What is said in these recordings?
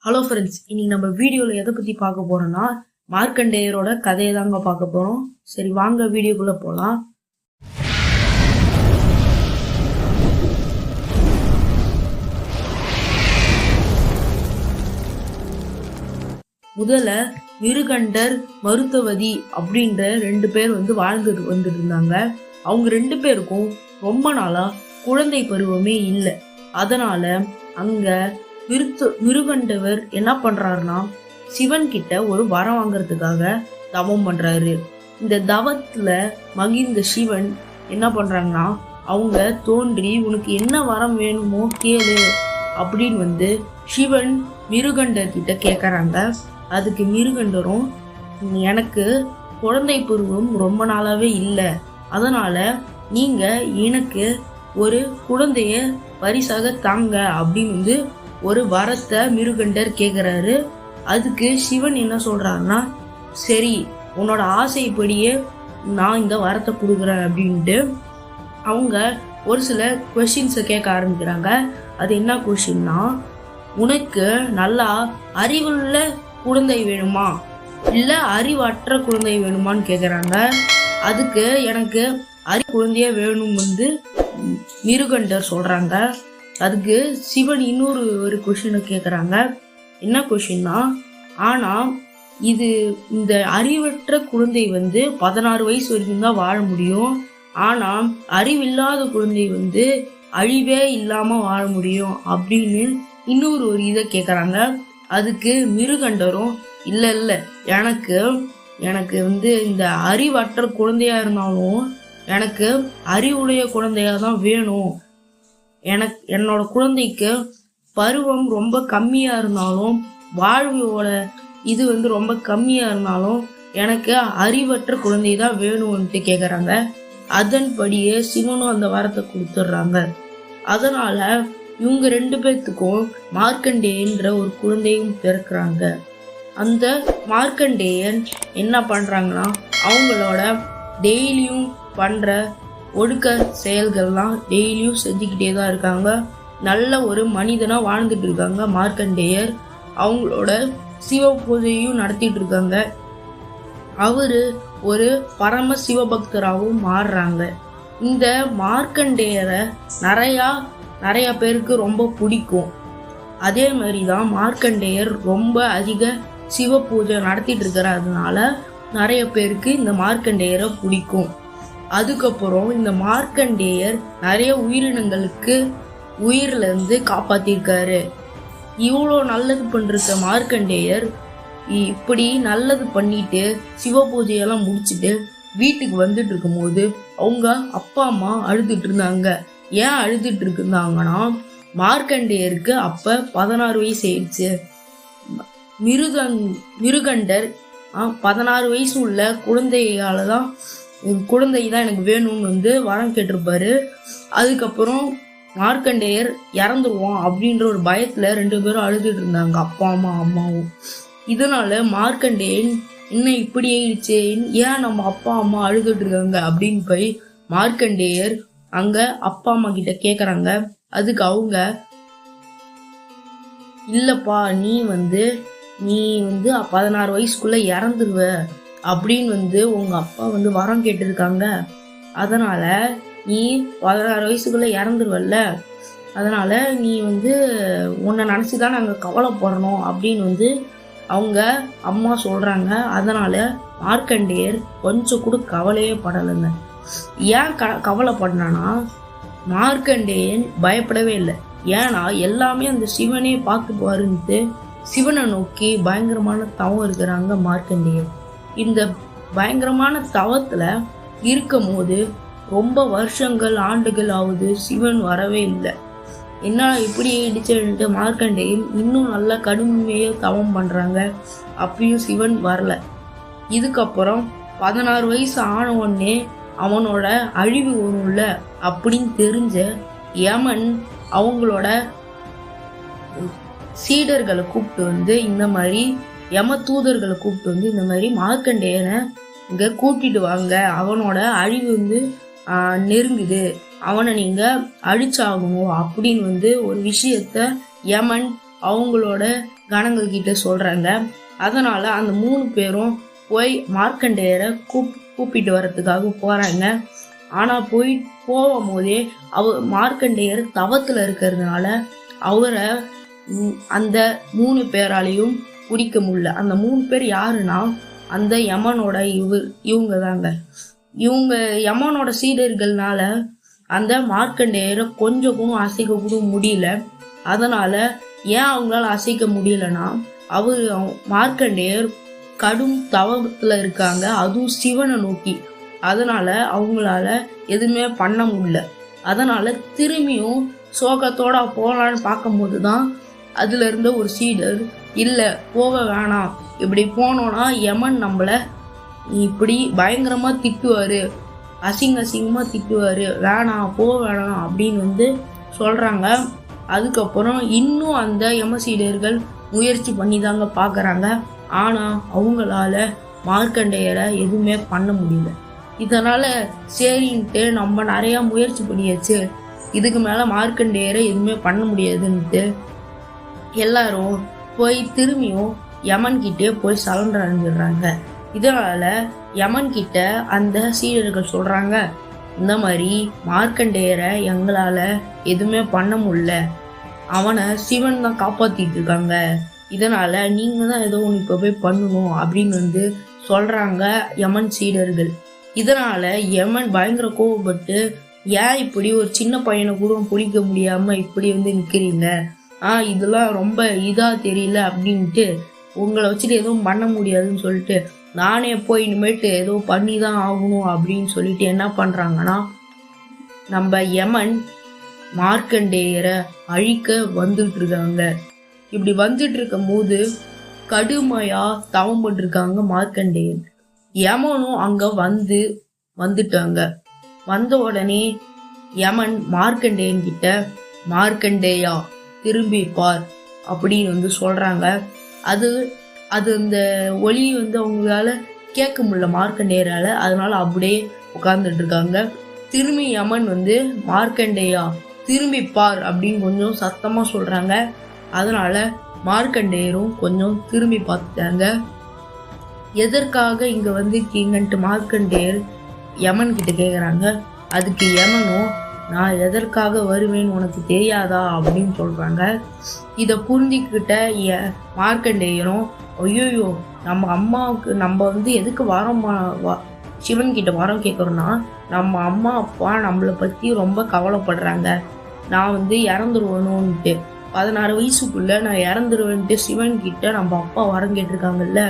Hello friends, இன்னைக்கு நம்ம வீடியோவில் எதை பற்றி பார்க்க போகிறோம்னா மார்க்கண்டேயரோட கதையை தாங்க பார்க்க போகிறோம். சரி வாங்க வீடியோக்குள்ளே போகலாம். முதல்ல மிருகண்டர் மருத்துவதி அப்படின்ற 2 பேர் வாழ்ந்துட்டு வந்துட்டு இருந்தாங்க. அவங்க 2 பேருக்கும் ரொம்ப நாளா குழந்தை பருவமே இல்லை. அதனால அங்க மிருகண்டவர் என்ன பண்றாருன்னா சிவன் கிட்ட ஒரு வரம் வாங்கறதுக்காக தவம் பண்றாரு. இந்த தவத்துல மகிழ்ந்த சிவன் என்ன பண்றாங்கன்னா அவங்க தோன்றி உனக்கு என்ன வரம் வேணுமோ கேளு அப்படின்னு சிவன் மிருகண்டர் கிட்ட கேக்குறாங்க. அதுக்கு மிருகண்டரும் எனக்கு குழந்தை பருவம் ரொம்ப நாளாவே இல்லை, அதனால நீங்க எனக்கு ஒரு குழந்தைய பரிசாக தாங்க அப்படின்னு ஒரு வரத்தை மிருகண்டர் கேக்குறாரு. அதுக்கு சிவன் என்ன சொல்றாருன்னா சரி உன்னோட ஆசைப்படியே நான் இந்த வரத்தை கொடுக்குறேன் அப்படின்ட்டு அவங்க ஒரு சில கொஸ்டின்ஸை கேட்க ஆரம்பிக்கிறாங்க. அது என்ன கொஸ்டின்னா, உனக்கு நல்லா அறிவுள்ள குழந்தை வேணுமா இல்ல அறிவற்ற குழந்தை வேணுமான்னு கேக்குறாங்க. அதுக்கு எனக்கு குழந்தைய வேணும் மிருகண்டர் சொல்றாங்க. அதுக்கு சிவன் இன்னொரு கொஸ்டினை கேக்குறாங்க. என்ன கொஸ்டின்னா, ஆனா இந்த அறிவற்ற குழந்ை 16 வயசு வரைக்கும் தான் வாழ முடியும், ஆனா அறிவில்லாத குழந்தை அழிவே இல்லாம வாழ முடியும் அப்படின்னு இன்னொரு இதை கேக்குறாங்க. அதுக்கு மிருகண்டரும் இல்ல எனக்கு இந்த அறிவற்ற குழந்தையா இருந்தாலும் எனக்கு அறிவுடைய குழந்தையா தான் வேணும். என்னோட குழந்தைக்கு பருவம் ரொம்ப கம்மியா இருந்தாலும் வாழ்வோட இது ரொம்ப கம்மியா இருந்தாலும் எனக்கு அறிவற்ற குழந்தை தான் வேணும்னு கேக்குறாங்க. அதன்படியே சிவனும் அந்த வரத்தை கொடுத்துடுறாங்க. அதனால இவங்க 2 பேர்த்துக்கும் மார்க்கண்டேயன்ற ஒரு குழந்தையும் பிறக்கிறாங்க. அந்த மார்க்கண்டேயன் என்ன பண்றாங்கன்னா அவங்களோட டெய்லியும் பண்ற ஒடுக்க செயல்கள்லாம் டெய்லியும் செஞ்சுக்கிட்டே தான் இருக்காங்க. நல்ல ஒரு மனிதனா வாழ்ந்துட்டு இருக்காங்க மார்க்கண்டேயர். அவங்களோட சிவ பூஜையும் நடத்திட்டு இருக்காங்க. அவரு ஒரு பரம சிவபக்தராகவும் மாறுறாங்க. இந்த மார்க்கண்டேயரை நிறைய பேருக்கு ரொம்ப பிடிக்கும். அதே மாதிரிதான் மார்க்கண்டேயர் ரொம்ப அதிக சிவ பூஜை நடத்திட்டு இருக்கிறதுனால நிறைய பேருக்கு இந்த மார்க்கண்டேயரை பிடிக்கும். அதுக்கப்புறம் இந்த மார்க்கண்டேயர் நிறைய உயிரினங்களுக்கு உயிர்ல இருந்து காப்பாத்திருக்காரு. இவ்வளோ நல்லது பண்ற மார்க்கண்டேயர் இப்படி நல்லது பண்ணிட்டு சிவ பூஜையெல்லாம் முடிச்சுட்டு வீட்டுக்கு வந்துட்டு இருக்கும் போது அவங்க அப்பா அம்மா அழுதுட்டு இருந்தாங்க. ஏன் அழுதுட்டு இருந்தாங்கன்னா, மார்க்கண்டேயருக்கு அப்ப 16 வயசு ஆயிடுச்சு. மிருகண்டர் 16 வயசு உள்ள குழந்தை தான் எனக்கு வேணும்னு வரம் கேட்டிருப்பாரு. அதுக்கப்புறம் மார்க்கண்டேயர் இறந்துருவோம் அப்படின்ற ஒரு பயத்துல 2 பேரும் அழுதுட்டு இருந்தாங்க, அப்பா அம்மாவும். இதனால மார்க்கண்டேயன் இன்னும் இப்படி ஆயிடுச்சு, ஏன் நம்ம அப்பா அம்மா அழுதுட்டு இருக்காங்க அப்படின்னு போய் மார்க்கண்டேயர் அங்க அப்பா அம்மா கிட்ட கேக்குறாங்க. அதுக்கு அவங்க இல்லப்பா நீ 16 வயசுக்குள்ள இறந்துருவ அப்படின்னு உங்க அப்பா வரம் கேட்டிருக்காங்க. அதனால நீ 16 வயசுக்குள்ள இறந்துருவல்ல, அதனால நீ உன்னை நினைச்சுதான் நாங்க கவலைப்படணும் அப்படின்னு அவங்க அம்மா சொல்றாங்க. அதனால மார்க்கண்டேயர் கொஞ்சம் கூட கவலையே படலைங்க. ஏன் கவலைப்படனா, மார்க்கண்டேயன் பயப்படவே இல்லை. ஏன்னா எல்லாமே அந்த சிவனே பார்த்துப்பாருன்ட்டு சிவனை நோக்கி பயங்கரமான தவம் இருக்கிறாங்க மார்க்கண்டேயர். இந்த பயங்கரமான தவத்துல இருக்கும் போது ரொம்ப வருஷங்கள் ஆண்டுகள் ஆகுது, சிவன் வரவே இல்லை. என்ன இப்படி ஆயிடுச்சுன்ட்டு மார்க்கண்டேயன் இன்னும் நல்லா கடுமையா தவம் பண்றாங்க. அப்பயும் சிவன் வரல. இதுக்கப்புறம் 16 வயசு ஆன உடனே அவனோட அழிவு வரும்ல அப்படின்னு தெரிஞ்ச யமன் அவங்களோட சீடர்களை கூப்பிட்டு இந்த மாதிரி யம தூதர்களை கூப்பிட்டு இந்த மாதிரி மார்க்கண்டேயனை இங்க கூட்டிட்டு வாங்க, அவனோட அழிவு நெருங்குது, அவனை நீங்க அழிச்சாகணும் அப்படின்னு ஒரு விஷயத்த யமன் அவங்களோட கணங்கள் கிட்ட சொல்றாங்க. அதனால அந்த 3 பேரும் போய் மார்க்கண்டேயரை கூப்பிட்டு வர்றதுக்காக போறாங்க. ஆனா போகும்போதே மார்க்கண்டேயர் தவத்துல இருக்கிறதுனால அவரை அந்த 3 பேராலையும் பிடிக்க முடியல. அந்த 3 பேர் யாருன்னா அந்த யமனோட இவங்க தாங்க. இவங்க யமனோட சீடர்கள்னால அந்த மார்க்கண்டேயரை கொஞ்சம் கூட அசைக்க கூட முடியல. அதனால ஏன் அவங்களால அசைக்க முடியலன்னா மார்க்கண்டேயர் கடும் தவத்துல இருக்காங்க, அதுவும் சிவனை நோக்கி. அதனால அவங்களால எதுவுமே பண்ண முடியல. அதனால திரும்பியும் சோகத்தோட போலான்னு பார்க்கும்போது தான் அதுல இருந்த ஒரு சீடர், இல்ல போக வேணாம், இப்படி போனோம்னா யமன் நம்மள இப்படி பயங்கரமா திட்டுவாரு, அசிங்கமா திட்டுவாரு, வேணாம் வேணாம் அப்படின்னு சொல்றாங்க. அதுக்கப்புறம் இன்னும் அந்த யம சீடர்கள் முயற்சி பண்ணி தாங்க பாக்குறாங்க. ஆனா அவங்களால மார்க்கண்டேயரை எதுவுமே பண்ண முடியல. இதனால சரின்ட்டு நம்ம நிறைய முயற்சி பண்ணியாச்சு, இதுக்கு மேல மார்க்கண்டேயரை எதுவுமே பண்ண முடியாதுன்ட்டு எல்லாரும் போய் திரும்பியும் யமன் கிட்டே போய் சரண்டர் அடைஞ்சிடுறாங்க. இதனால யமன் கிட்ட அந்த சீடர்கள் சொல்றாங்க, இந்த மாதிரி மார்க்கண்டேயரை எங்களால எதுவுமே பண்ண முடியல, அவனை சிவன் தான் காப்பாத்திட்டு இருக்காங்க, இதனால நீங்க தான் ஏதோ ஒன்று இப்ப போய் பண்ணணும் அப்படின்னு சொல்றாங்க யமன் சீடர்கள். இதனால யமன் பயங்கர கோவப்பட்டு, ஏன் இப்படி ஒரு சின்ன பையனை கூட பிடிக்க முடியாம இப்படி நிக்கிறீங்க, இதெல்லாம் ரொம்ப இதா தெரியல அப்படின்ட்டு உங்களை வச்சுட்டு எதுவும் பண்ண முடியாதுன்னு சொல்லிட்டு நானே போய் இனிமேட்டு ஏதோ பண்ணி தான் ஆகணும் அப்படின்னு சொல்லிட்டு என்ன பண்றாங்கன்னா நம்ம யமன் மார்க்கண்டேயரை அழிக்க வந்துட்டு இருக்காங்க. இப்படி வந்துட்டு இருக்கும் போது கடுமையா தவம் பண்ணிருக்காங்க மார்க்கண்டேயன். யமனும் அங்க வந்துட்டாங்க. வந்த உடனே யமன் மார்க்கண்டேயன் கிட்ட, மார்க்கண்டேயா திரும்பி பார் அப்படின்னு சொல்றாங்க. அது அந்த ஒலி அவங்களால கேட்க முடியல மார்க்கண்டேயரால. அதனால அப்படியே உட்கார்ந்துட்டு இருக்காங்க. திரும்பி யமன் மார்க்கண்டேயா திரும்பி பார் அப்படின்னு கொஞ்சம் சத்தமா சொல்றாங்க. அதனால மார்க்கண்டேயரும் கொஞ்சம் திரும்பி பார்த்துட்டாங்க. எதற்காக இங்க இருக்கீங்கன்ட்டு மார்க்கண்டேயர் யமன் கிட்ட கேக்குறாங்க. அதுக்கு யமனும், நான் எதற்காக வருவேன்னு உனக்கு தெரியாதா அப்படின்னு சொல்றாங்க. இத புரிஞ்சுக்கிட்ட மார்க்கண்டேயரும், ஐயோயோ நம்ம அம்மாவுக்கு நம்ம எதுக்கு வரோம் சிவன் கிட்ட வரம் கேட்கறோம்னா நம்ம அம்மா அப்பா நம்மளை பத்தி ரொம்ப கவலைப்படுறாங்க, நான் இறந்துருவணும்ட்டு 16 வயசுக்குள்ள நான் இறந்துருவேன்ட்டு சிவன் கிட்ட நம்ம அப்பா வரம் கேட்டிருக்காங்கல்ல,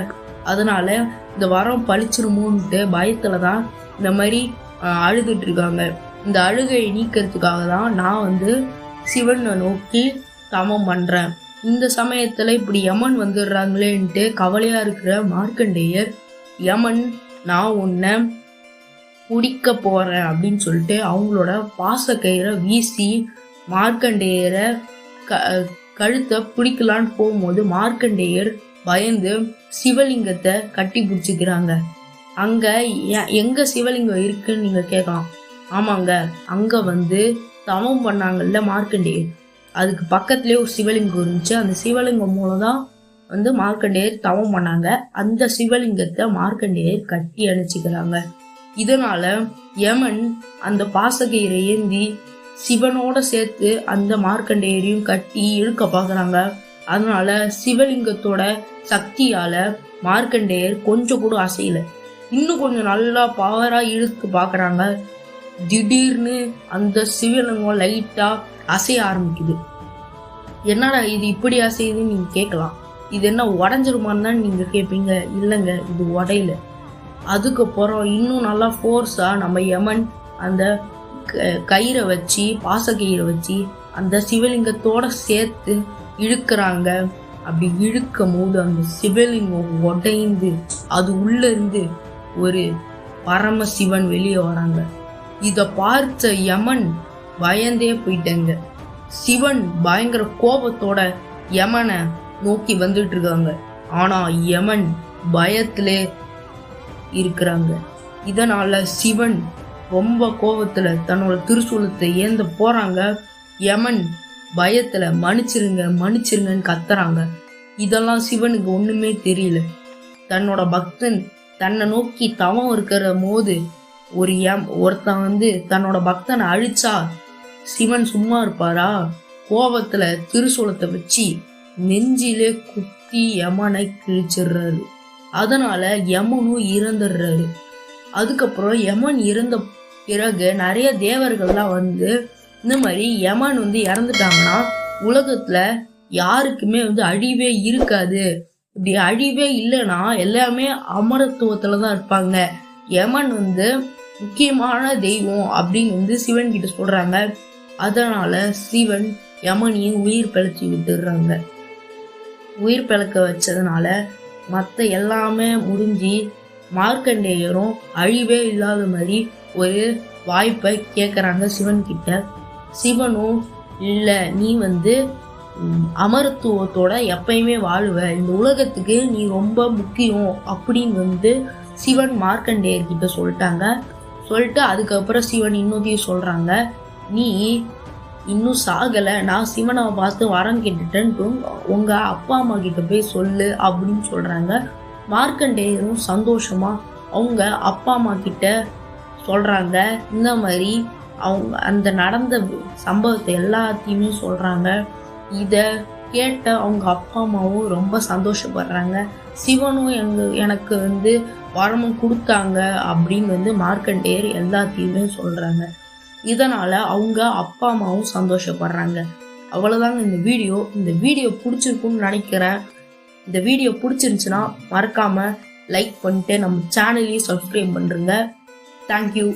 அதனால இந்த வரம் பழிச்சிருமோன்ட்டு பயத்துலதான் இந்த மாதிரி அழுதுட்டு இருக்காங்க. இந்த அழுகையை நீக்கிறதுக்காக தான் நான் சிவனை நோக்கி தவம் பண்றேன். இந்த சமயத்துல இப்படி யமன் வந்துடுறாங்களேன்ட்டு கவலையா இருக்கிற மார்க்கண்டேயர், யமன் நான் உன்னை பிடிக்க போறேன் அப்படின்னு சொல்லிட்டு அவங்களோட பாசக்கயிறை வீசி மார்க்கண்டேயரை கழுத்தை பிடிக்கலான்னு போகும்போது மார்க்கண்டேயர் பயந்து சிவலிங்கத்தை கட்டி பிடிச்சிக்கிறாங்க. அங்க எங்க சிவலிங்கம் இருக்குன்னு நீங்க கேட்கலாம். ஆமாங்க, அங்க தவம் பண்ணாங்கல்ல மார்க்கண்டேயர், அதுக்கு பக்கத்துலயே ஒரு சிவலிங்கம் இருந்துச்சு. அந்த சிவலிங்கம் மூலம் தான் மார்க்கண்டேயர் தவம் பண்ணாங்க. அந்த சிவலிங்கத்தை மார்க்கண்டேயர் கட்டி அணைச்சிக்கிறாங்க. இதனால யமன் அந்த பாசகீரை ஏந்தி சிவனோட சேர்த்து அந்த மார்க்கண்டேயரையும் கட்டி இழுக்க பாக்குறாங்க. அதனால சிவலிங்கத்தோட சக்தியால மார்க்கண்டேயர் கொஞ்சம் கூட அசையல. இன்னும் கொஞ்சம் நல்லா பவரா இழுத்து பாக்குறாங்க. திடீர்னு அந்த சிவலிங்கம் லைட்டா அசைய ஆரம்பிக்குது. என்னடா இது இப்படி அசையுதுன்னு நீங்க கேட்கலாம். இது என்ன உடஞ்சிருமான்னு தான் நீங்க கேட்பீங்க. இல்லைங்க, இது உடையில. அதுக்கப்புறம் இன்னும் நல்லா ஃபோர்ஸா நம்ம யமன் அந்த கயிறை வச்சு பாசக்கயிறை வச்சு அந்த சிவலிங்கத்தோட சேர்த்து இழுக்கிறாங்க. அப்படி இழுக்கும் போது அந்த சிவலிங்கம் உடைந்து அது உள்ள இருந்து ஒரு பரமசிவன் வெளியே வராங்க. இத பார்த்த யமன் பயந்தே போயிட்டாங்க. சிவன் பயங்கர கோபத்தோட யமனை நோக்கி வந்துட்டு இருக்காங்க. ஆனா யமன் பயத்திலே இருக்கிறாங்க. இதனால சிவன் ரொம்ப கோபத்துல தன்னோட திருசூலத்தை ஏந்த போறாங்க. யமன் பயத்துல மன்னிச்சிருங்க மன்னிச்சிருங்கன்னு கத்துறாங்க. இதெல்லாம் சிவனுக்கு ஒண்ணுமே தெரியல. தன்னோட பக்தன் தன்னை நோக்கி தவம் இருக்கிற போது ஒருத்தன் தன்னோட பக்தனை அழிச்சா சிவன் சும்மா இருப்பாரா? கோபத்துல திருசூலத்தை வச்சு நெஞ்சிலே குத்தி யமனை கிழிச்சிடுறாரு. அதனால யமனும் இறந்துடுறாரு. அதுக்கப்புறம் யமன் இறந்த பிறகு நிறைய தேவர்கள்லாம் இந்த மாதிரி யமன் இறந்துட்டாங்கன்னா உலகத்துல யாருக்குமே அழிவே இருக்காது. இப்படி அழிவே இல்லைன்னா எல்லாமே அமரத்துவத்துலதான் இருப்பாங்க. யமன் முக்கியமான தெய்வம் அப்படின்னு சிவன் கிட்ட சொல்றாங்க. அதனால சிவன் யமனையும் உயிர் பிழைச்சி விட்டுடுறாங்க. உயிர் பிழைக்க வச்சதுனால மற்ற எல்லாமே முடிஞ்சு மார்க்கண்டேயரும் அழிவே இல்லாத மாதிரி ஒரு வாய்ப்பை கேட்குறாங்க சிவன் கிட்ட. சிவனும் இல்லை, நீ அமரத்துவத்தோட எப்பயுமே வாழுவ, இந்த உலகத்துக்கு நீ ரொம்ப முக்கியம் அப்படின்னு சிவன் மார்க்கண்டேயர்கிட்ட சொல்லிட்டு அதுக்கப்புறம் சிவன் இன்னொத்தையும் சொல்றாங்க, நீ இன்னும் சாகலை, நான் சிவனை பார்த்து வரம் கேட்டுட்டேன்ட்டு உங்க அப்பா அம்மா கிட்ட போய் சொல்லு அப்படின்னு சொல்றாங்க. மார்க்கண்டேயரும் சந்தோஷமா அவங்க அப்பா அம்மா கிட்ட சொல்றாங்க. இந்த மாதிரி அவங்க அந்த நடந்த சம்பவத்தை எல்லாத்தையுமே சொல்றாங்க. இத கேட்ட அவங்க அப்பா அம்மாவும் ரொம்ப சந்தோஷப்படுறாங்க. சிவனும் எனக்கு வரமும் கொடுத்தாங்க அப்படின்னு மார்க்கண்டேயர் எல்லாத்தையுமே சொல்றாங்க. இதனால அவங்க அப்பா அம்மாவும் சந்தோஷப்படுறாங்க. அவ்வளவுதாங்க இந்த வீடியோ பிடிச்சிருக்குன்னு நினைக்கிறேன். இந்த வீடியோ பிடிச்சிருந்துச்சுன்னா மறக்காம லைக் பண்ணிட்டு நம்ம சேனலையும் சப்ஸ்கிரைப் பண்ணுங்க. தேங்க்யூ.